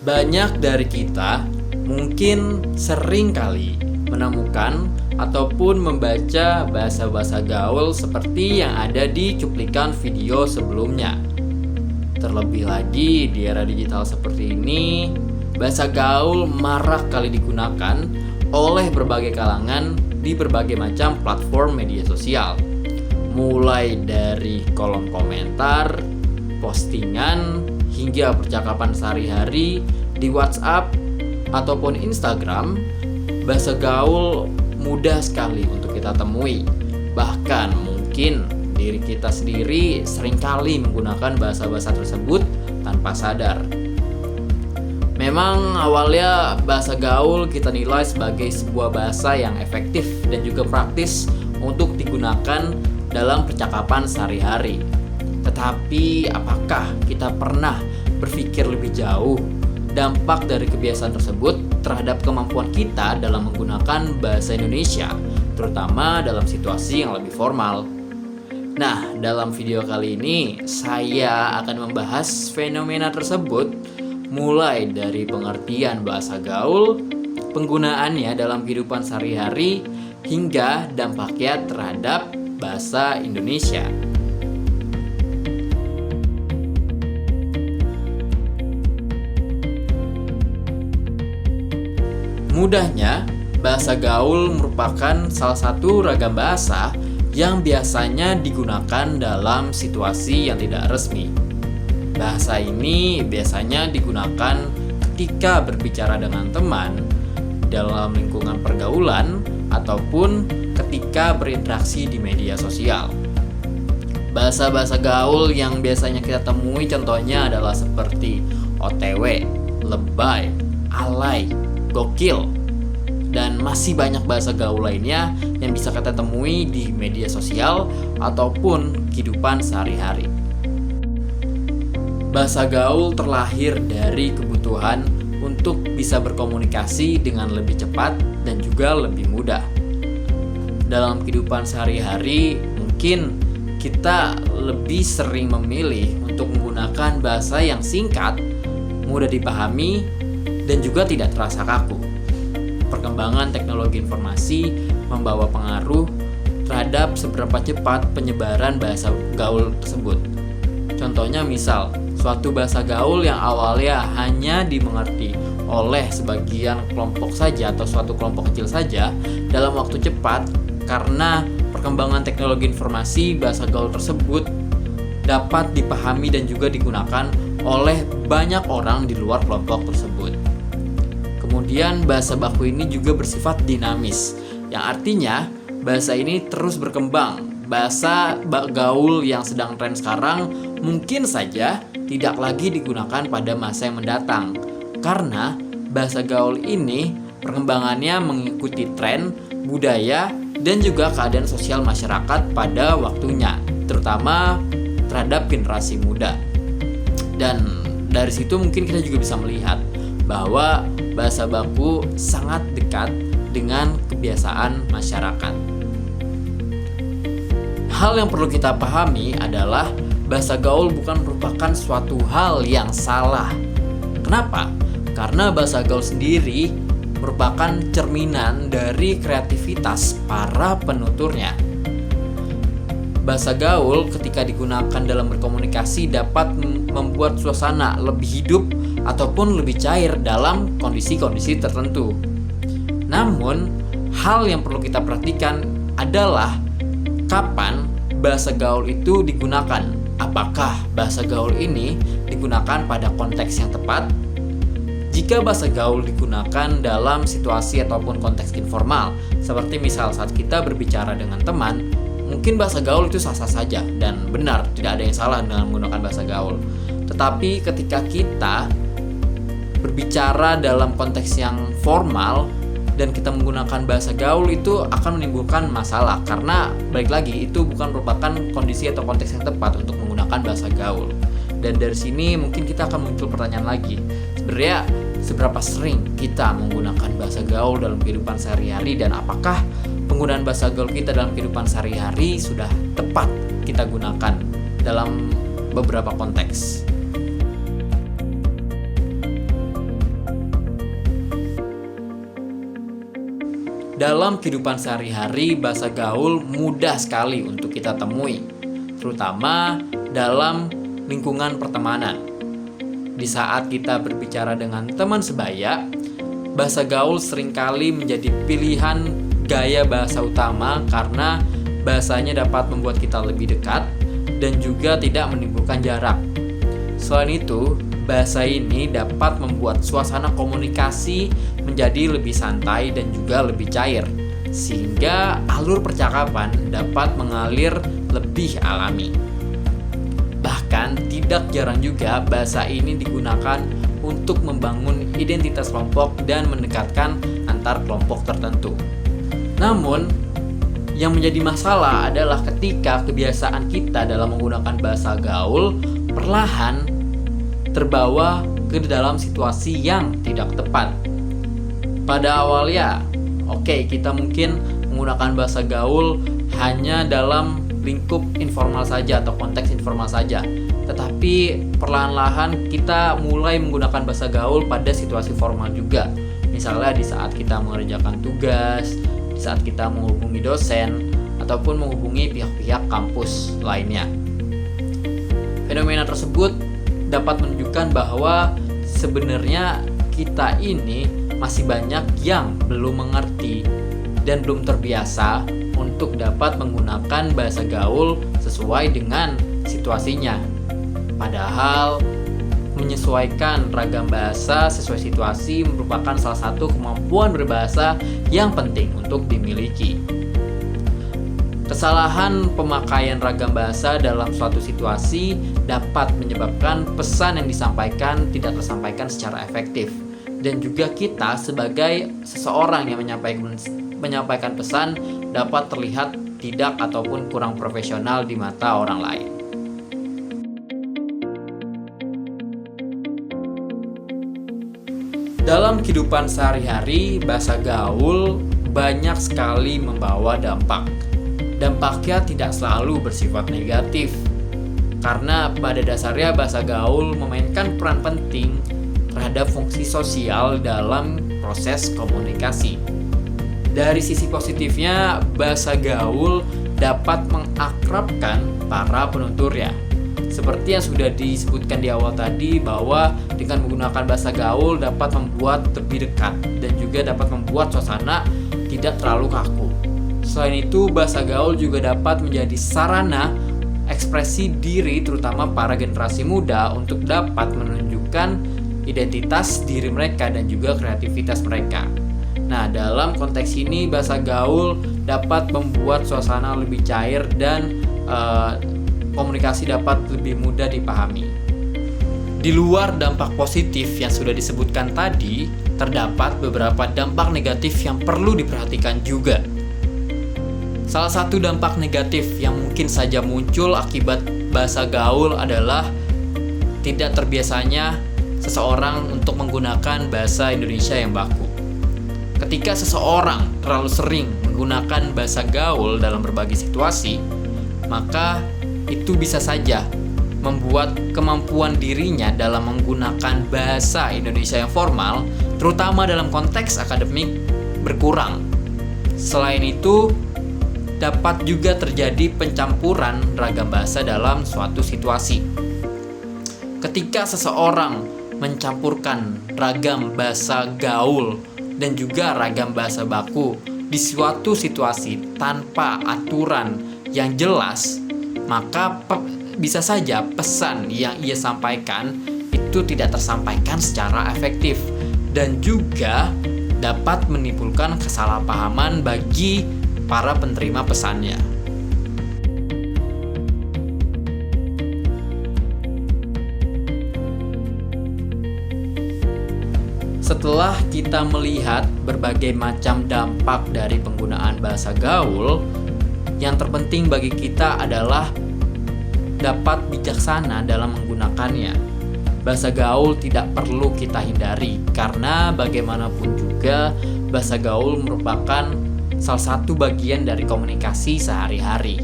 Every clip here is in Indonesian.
Banyak dari kita mungkin sering kali menemukan ataupun membaca bahasa-bahasa gaul seperti yang ada di cuplikan video sebelumnya. Terlebih lagi di era digital seperti ini, bahasa gaul marak kali digunakan oleh berbagai kalangan di berbagai macam platform media sosial. Mulai dari kolom komentar, postingan, hingga percakapan sehari-hari di WhatsApp ataupun Instagram, bahasa gaul mudah sekali untuk kita temui. Bahkan mungkin diri kita sendiri seringkali menggunakan bahasa-bahasa tersebut tanpa sadar. Memang awalnya bahasa gaul kita nilai sebagai sebuah bahasa yang efektif dan juga praktis untuk digunakan dalam percakapan sehari-hari. Tetapi apakah kita pernah berpikir lebih jauh dampak dari kebiasaan tersebut terhadap kemampuan kita dalam menggunakan bahasa Indonesia, terutama dalam situasi yang lebih formal? Nah, dalam video kali ini saya akan membahas fenomena tersebut, mulai dari pengertian bahasa gaul, penggunaannya dalam kehidupan sehari-hari, hingga dampaknya terhadap bahasa Indonesia. Mudahnya, bahasa gaul merupakan salah satu ragam bahasa yang biasanya digunakan dalam situasi yang tidak resmi. Bahasa ini biasanya digunakan ketika berbicara dengan teman, dalam lingkungan pergaulan, ataupun ketika berinteraksi di media sosial. Bahasa-bahasa gaul yang biasanya kita temui contohnya adalah seperti OTW, lebay, alay, gokil, dan masih banyak bahasa gaul lainnya yang bisa kita temui di media sosial ataupun kehidupan sehari-hari. Bahasa gaul terlahir dari kebutuhan untuk bisa berkomunikasi dengan lebih cepat dan juga lebih mudah. Dalam kehidupan sehari-hari, mungkin kita lebih sering memilih untuk menggunakan bahasa yang singkat, mudah dipahami, dan juga tidak terasa kaku. Perkembangan teknologi informasi membawa pengaruh terhadap seberapa cepat penyebaran bahasa gaul tersebut. Contohnya misal, suatu bahasa gaul yang awalnya hanya dimengerti oleh sebagian kelompok saja atau suatu kelompok kecil saja, dalam waktu cepat karena perkembangan teknologi informasi, bahasa gaul tersebut dapat dipahami dan juga digunakan oleh banyak orang di luar kelompok tersebut. Kemudian bahasa baku ini juga bersifat dinamis, yang artinya bahasa ini terus berkembang. Bahasa gaul yang sedang tren sekarang mungkin saja tidak lagi digunakan pada masa yang mendatang, karena bahasa gaul ini perkembangannya mengikuti tren, budaya, dan juga keadaan sosial masyarakat pada waktunya, terutama terhadap generasi muda. Dan dari situ mungkin kita juga bisa melihat bahwa bahasa baku sangat dekat dengan kebiasaan masyarakat. Hal yang perlu kita pahami adalah bahasa gaul bukan merupakan suatu hal yang salah. Kenapa? Karena bahasa gaul sendiri merupakan cerminan dari kreativitas para penuturnya. Bahasa gaul ketika digunakan dalam berkomunikasi dapat membuat suasana lebih hidup ataupun lebih cair dalam kondisi-kondisi tertentu. Namun, hal yang perlu kita perhatikan adalah kapan bahasa gaul itu digunakan. Apakah bahasa gaul ini digunakan pada konteks yang tepat? Jika bahasa gaul digunakan dalam situasi ataupun konteks informal, seperti misal saat kita berbicara dengan teman, mungkin bahasa gaul itu sah-sah saja dan benar, tidak ada yang salah dengan menggunakan bahasa gaul. Tetapi ketika kita berbicara dalam konteks yang formal dan kita menggunakan bahasa gaul, itu akan menimbulkan masalah, karena balik lagi itu bukan merupakan kondisi atau konteks yang tepat untuk menggunakan bahasa gaul. Dan dari sini mungkin kita akan muncul pertanyaan lagi, sebenarnya seberapa sering kita menggunakan bahasa gaul dalam kehidupan sehari-hari, dan apakah penggunaan bahasa gaul kita dalam kehidupan sehari-hari sudah tepat kita gunakan dalam beberapa konteks. Dalam kehidupan sehari-hari, bahasa gaul mudah sekali untuk kita temui, terutama dalam lingkungan pertemanan. Di saat kita berbicara dengan teman sebaya, bahasa gaul seringkali menjadi pilihan gaya bahasa utama karena bahasanya dapat membuat kita lebih dekat dan juga tidak menimbulkan jarak. Selain itu, bahasa ini dapat membuat suasana komunikasi menjadi lebih santai dan juga lebih cair, sehingga alur percakapan dapat mengalir lebih alami. Bahkan tidak jarang juga bahasa ini digunakan untuk membangun identitas kelompok dan mendekatkan antar kelompok tertentu. Namun, yang menjadi masalah adalah ketika kebiasaan kita dalam menggunakan bahasa gaul perlahan terbawa ke dalam situasi yang tidak tepat. Pada awalnya, kita mungkin menggunakan bahasa gaul hanya dalam lingkup informal saja atau konteks informal saja. Tetapi perlahan-lahan kita mulai menggunakan bahasa gaul pada situasi formal juga. Misalnya di saat kita mengerjakan tugas, di saat kita menghubungi dosen, ataupun menghubungi pihak-pihak kampus lainnya. Fenomena tersebut dapat menunjukkan bahwa sebenarnya kita ini masih banyak yang belum mengerti dan belum terbiasa untuk dapat menggunakan bahasa gaul sesuai dengan situasinya. Padahal menyesuaikan ragam bahasa sesuai situasi merupakan salah satu kemampuan berbahasa yang penting untuk dimiliki. Kesalahan pemakaian ragam bahasa dalam suatu situasi dapat menyebabkan pesan yang disampaikan tidak tersampaikan secara efektif, dan juga kita sebagai seseorang yang menyampaikan pesan dapat terlihat tidak ataupun kurang profesional di mata orang lain. Dalam kehidupan sehari-hari, bahasa gaul banyak sekali membawa dampak. Dampaknya tidak selalu bersifat negatif, karena pada dasarnya bahasa gaul memainkan peran penting terhadap fungsi sosial dalam proses komunikasi. Dari sisi positifnya, bahasa gaul dapat mengakrabkan para penuturnya. Seperti yang sudah disebutkan di awal tadi, bahwa dengan menggunakan bahasa gaul dapat membuat lebih dekat dan juga dapat membuat suasana tidak terlalu kaku. Selain itu, bahasa gaul juga dapat menjadi sarana ekspresi diri terutama para generasi muda untuk dapat menunjukkan identitas diri mereka dan juga kreativitas mereka. Nah, dalam konteks ini bahasa gaul dapat membuat suasana lebih cair dan komunikasi dapat lebih mudah dipahami. Di luar dampak positif yang sudah disebutkan tadi, terdapat beberapa dampak negatif yang perlu diperhatikan juga. Salah satu dampak negatif yang mungkin saja muncul akibat bahasa gaul adalah tidak terbiasanya seseorang untuk menggunakan bahasa Indonesia yang baku. Ketika seseorang terlalu sering menggunakan bahasa gaul dalam berbagai situasi, maka itu bisa saja membuat kemampuan dirinya dalam menggunakan bahasa Indonesia yang formal, terutama dalam konteks akademik, berkurang. Selain itu, dapat juga terjadi pencampuran ragam bahasa dalam suatu situasi. Ketika seseorang mencampurkan ragam bahasa gaul dan juga ragam bahasa baku di suatu situasi tanpa aturan yang jelas, maka bisa saja pesan yang ia sampaikan itu tidak tersampaikan secara efektif dan juga dapat menimbulkan kesalahpahaman bagi para penerima pesannya. Setelah kita melihat berbagai macam dampak dari penggunaan bahasa gaul, yang terpenting bagi kita adalah dapat bijaksana dalam menggunakannya. Bahasa gaul tidak perlu kita hindari, karena bagaimanapun juga bahasa gaul merupakan salah satu bagian dari komunikasi sehari-hari.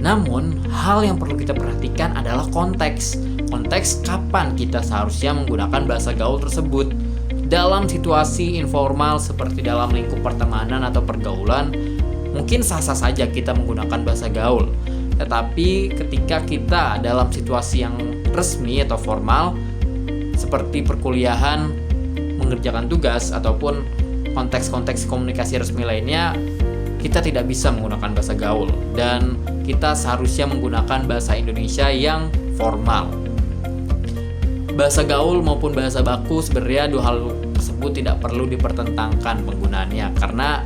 Namun, hal yang perlu kita perhatikan adalah konteks. Konteks kapan kita seharusnya menggunakan bahasa gaul tersebut dalam situasi informal seperti dalam lingkup pertemanan atau pergaulan, mungkin sah-sah saja kita menggunakan bahasa gaul. Tetapi ketika kita dalam situasi yang resmi atau formal seperti perkuliahan, mengerjakan tugas, ataupun konteks-konteks komunikasi resmi lainnya, kita tidak bisa menggunakan bahasa gaul dan kita seharusnya menggunakan bahasa Indonesia yang formal. Bahasa gaul maupun bahasa baku sebenarnya dua hal tersebut tidak perlu dipertentangkan penggunaannya karena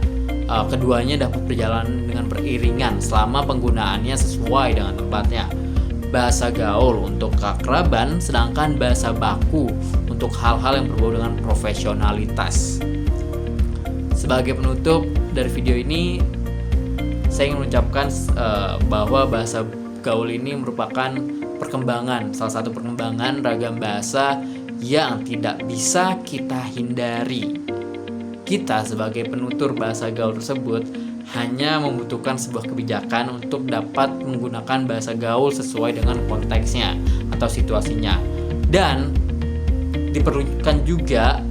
keduanya dapat berjalan dengan beriringan selama penggunaannya sesuai dengan tempatnya. Bahasa gaul untuk keakraban, sedangkan bahasa baku untuk hal-hal yang berbau dengan profesionalitas. Sebagai penutup dari video ini, saya ingin mengucapkan bahwa bahasa gaul ini merupakan salah satu perkembangan ragam bahasa yang tidak bisa kita hindari. Kita sebagai penutur bahasa gaul tersebut hanya membutuhkan sebuah kebijakan untuk dapat menggunakan bahasa gaul sesuai dengan konteksnya atau situasinya. Dan diperlukan juga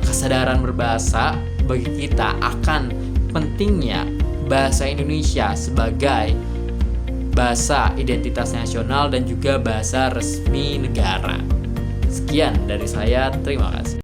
kesadaran berbahasa bagi kita akan pentingnya bahasa Indonesia sebagai bahasa identitas nasional dan juga bahasa resmi negara. Sekian dari saya, terima kasih.